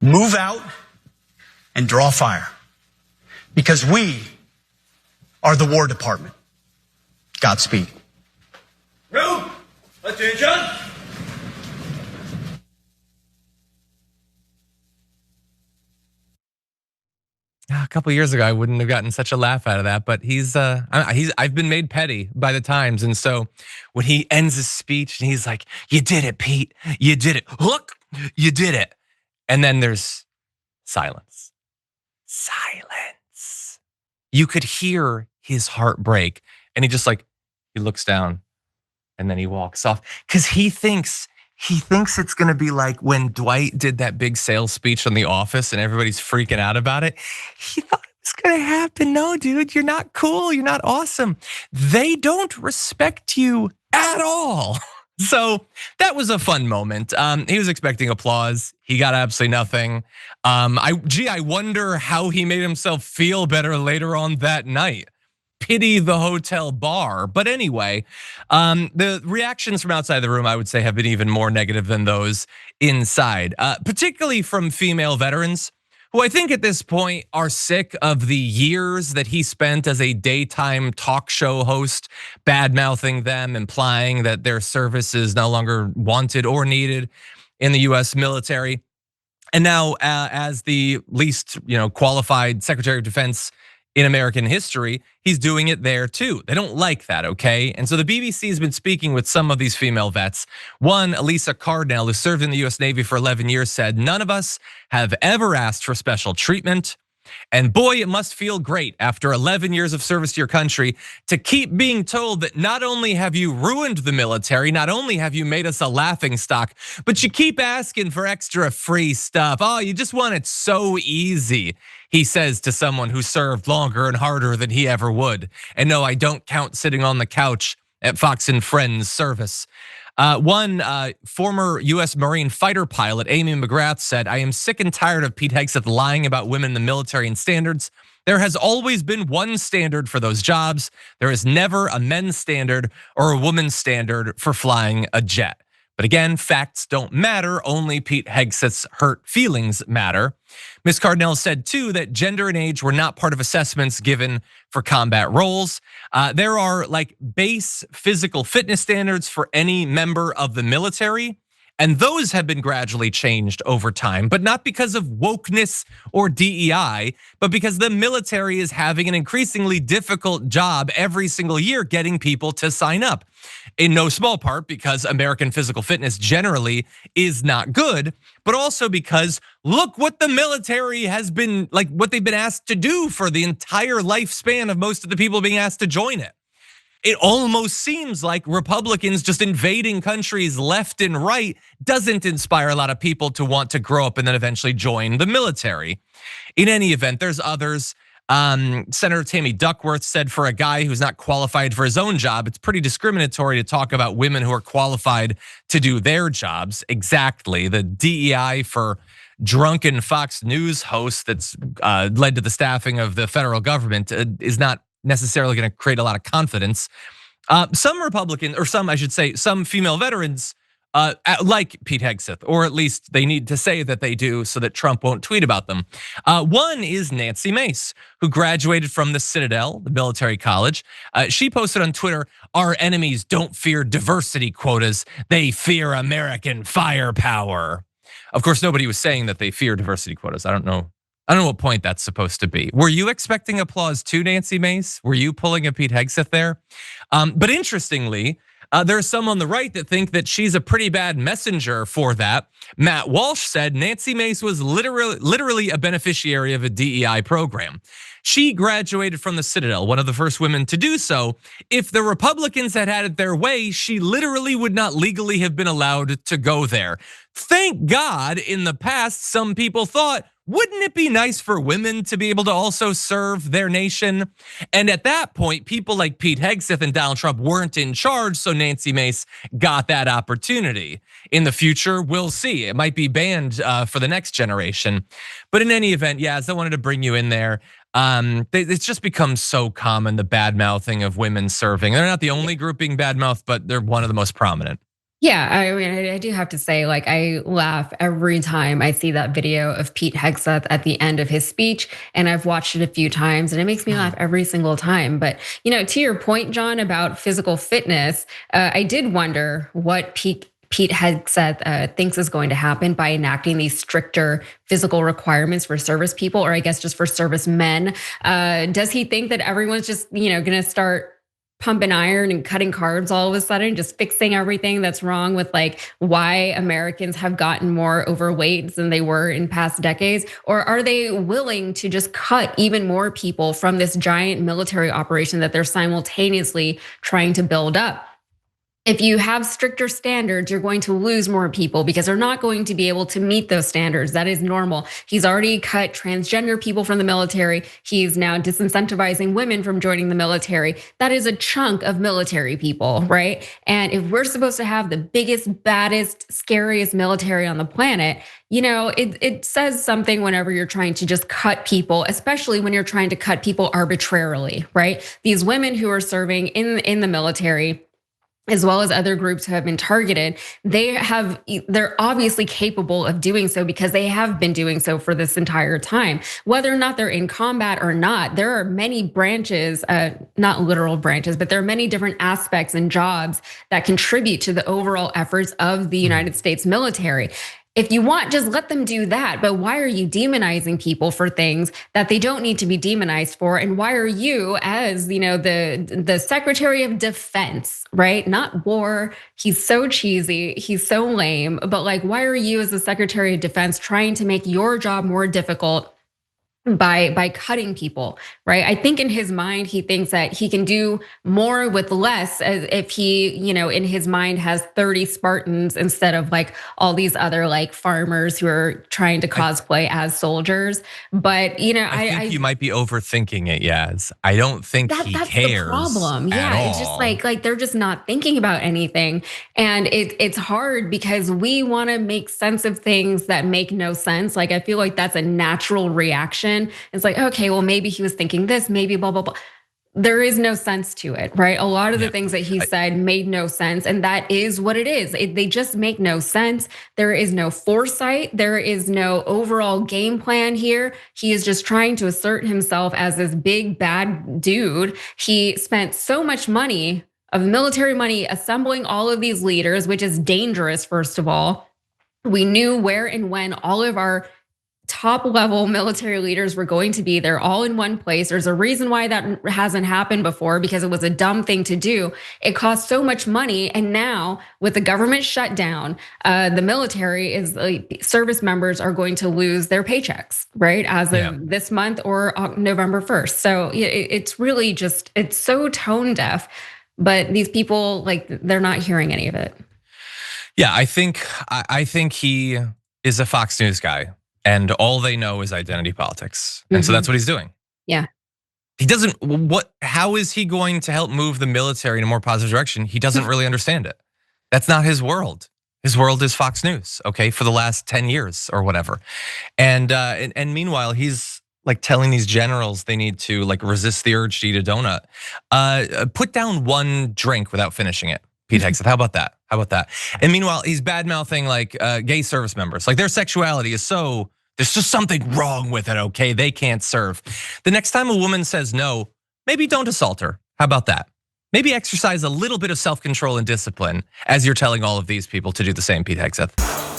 Move out and draw fire, because we are the War Department. Godspeed. Room, attention. A couple of years ago, I wouldn't have gotten such a laugh out of that, but I've been made petty by the Times. And so when he ends his speech and he's like, "You did it, Pete, you did it. Look, you did it." And then there's silence. Silence. You could hear his heart break. And he looks down and then he walks off because he thinks it's gonna be like when Dwight did that big sales speech on The Office and everybody's freaking out about it. He thought it was gonna happen. No, dude, you're not cool. You're not awesome. They don't respect you at all. So that was a fun moment. He was expecting applause. He got absolutely nothing. I wonder how he made himself feel better later on that night. Pity the hotel bar. But anyway, the reactions from outside the room, I would say, have been even more negative than those inside, particularly from female veterans who I think at this point are sick of the years that he spent as a daytime talk show host, bad-mouthing them, implying that their service is no longer wanted or needed in the US military. And now as the least qualified Secretary of Defense in American history, he's doing it there too. They don't like that, okay? And so the BBC has been speaking with some of these female vets. One, Elisa Cardnell, who served in the US Navy for 11 years, said, "None of us have ever asked for special treatment. And boy, it must feel great after 11 years of service to your country to keep being told that not only have you ruined the military, not only have you made us a laughingstock, but you keep asking for extra free stuff. Oh, you just want it so easy," he says to someone who served longer and harder than he ever would. And no, I don't count sitting on the couch at Fox and Friends service. One former US Marine fighter pilot, Amy McGrath, said, "I am sick and tired of Pete Hegseth lying about women in the military and standards. There has always been one standard for those jobs. There is never a men's standard or a woman's standard for flying a jet." But again, facts don't matter, only Pete Hegseth's hurt feelings matter. Ms. Cardnell said too that gender and age were not part of assessments given for combat roles. There are like base physical fitness standards for any member of the military, and those have been gradually changed over time, but not because of wokeness or DEI, but because the military is having an increasingly difficult job every single year getting people to sign up. In no small part because American physical fitness generally is not good, but also because look what the military has been, like what they've been asked to do for the entire lifespan of most of the people being asked to join it. It almost seems like Republicans just invading countries left and right doesn't inspire a lot of people to want to grow up and then eventually join the military. In any event, there's others. Senator Tammy Duckworth said for a guy who's not qualified for his own job, it's pretty discriminatory to talk about women who are qualified to do their jobs. Exactly. The DEI for drunken Fox News hosts that's led to the staffing of the federal government is not necessarily going to create a lot of confidence. Some Republican, or some, I should say, some female veterans like Pete Hegseth, or at least they need to say that they do so that Trump won't tweet about them. One is Nancy Mace, who graduated from the Citadel, the military college. She posted on Twitter, "Our enemies don't fear diversity quotas, they fear American firepower." Of course, nobody was saying that they fear diversity quotas. I don't know what point that's supposed to be. Were you expecting applause too, Nancy Mace? Were you pulling a Pete Hegseth there? But interestingly, there's some on the right that think that she's a pretty bad messenger for that. Matt Walsh said Nancy Mace was literally a beneficiary of a DEI program. She graduated from the Citadel, one of the first women to do so. If the Republicans had had it their way, she literally would not legally have been allowed to go there. Thank God in the past, some people thought, wouldn't it be nice for women to be able to also serve their nation? And at that point, people like Pete Hegseth and Donald Trump weren't in charge, so Nancy Mace got that opportunity. In the future, we'll see. It might be banned for the next generation. But in any event, yes, I wanted to bring you in there. It's just become so common, the bad mouthing of women serving. They're not the only group being bad mouthed, but they're one of the most prominent. Yeah, I mean, I do have to say, like, I laugh every time I see that video of Pete Hegseth at the end of his speech, and I've watched it a few times, and it makes me laugh every single time. But to your point, John, about physical fitness, I did wonder what Pete Hegseth thinks is going to happen by enacting these stricter physical requirements for service people, or I guess just for service men. Does he think that everyone's just, going to start pumping iron and cutting carbs all of a sudden, just fixing everything that's wrong with like why Americans have gotten more overweight than they were in past decades? Or are they willing to just cut even more people from this giant military operation that they're simultaneously trying to build up? If you have stricter standards, you're going to lose more people because they're not going to be able to meet those standards. That is normal. He's already cut transgender people from the military. He's now disincentivizing women from joining the military. That is a chunk of military people, right? And if we're supposed to have the biggest, baddest, scariest military on the planet, it says something whenever you're trying to just cut people, especially when you're trying to cut people arbitrarily, right? These women who are serving in the military, as well as other groups who have been targeted, they're obviously capable of doing so because they have been doing so for this entire time. Whether or not they're in combat or not, there are many branches, not literal branches, but there are many different aspects and jobs that contribute to the overall efforts of the United States military. If you want, just let them do that. But why are you demonizing people for things that they don't need to be demonized for? And why are you, as the Secretary of Defense, right? Not war. He's so cheesy. He's so lame. But like, why are you, as the Secretary of Defense, trying to make your job more difficult by cutting people, right? I think in his mind, he thinks that he can do more with less, as if he, in his mind has 30 Spartans instead of like all these other like farmers who are trying to cosplay as soldiers. But I think you might be overthinking it, Yaz. I don't think he that's cares. the problem. Yeah, at it's just all. like they're just not thinking about anything, and it's hard because we want to make sense of things that make no sense. Like I feel like that's a natural reaction. It's like, okay, well, maybe he was thinking this, maybe blah, blah, blah. There is no sense to it, right? A lot of the things that he said made no sense, and that is what it is. They just make no sense. There is no foresight. There is no overall game plan here. He is just trying to assert himself as this big bad dude. He spent so much money, of military money, assembling all of these leaders, which is dangerous, first of all. We knew where and when all of our top level military leaders were going to be. They're all in one place. There's a reason why that hasn't happened before, because it was a dumb thing to do. It cost so much money. And now with the government shut down, the military is service members are going to lose their paychecks, right? As of this month or November 1st. So it's really just, it's so tone deaf, but these people, like, they're not hearing any of it. Yeah, I think he is a Fox News guy. And all they know is identity politics. And so that's what he's doing. Yeah. He doesn't, how is he going to help move the military in a more positive direction? He doesn't really understand it. That's not his world. His world is Fox News, okay, for the last 10 years or whatever. And meanwhile, he's like telling these generals they need to like resist the urge to eat a donut. Put down one drink without finishing it. Pete Hegseth, how about that? How about that? And meanwhile, he's bad mouthing like gay service members. Like their sexuality is so, there's just something wrong with it, okay? They can't serve. The next time a woman says no, maybe don't assault her. How about that? Maybe exercise a little bit of self-control and discipline as you're telling all of these people to do the same, Pete Hegseth.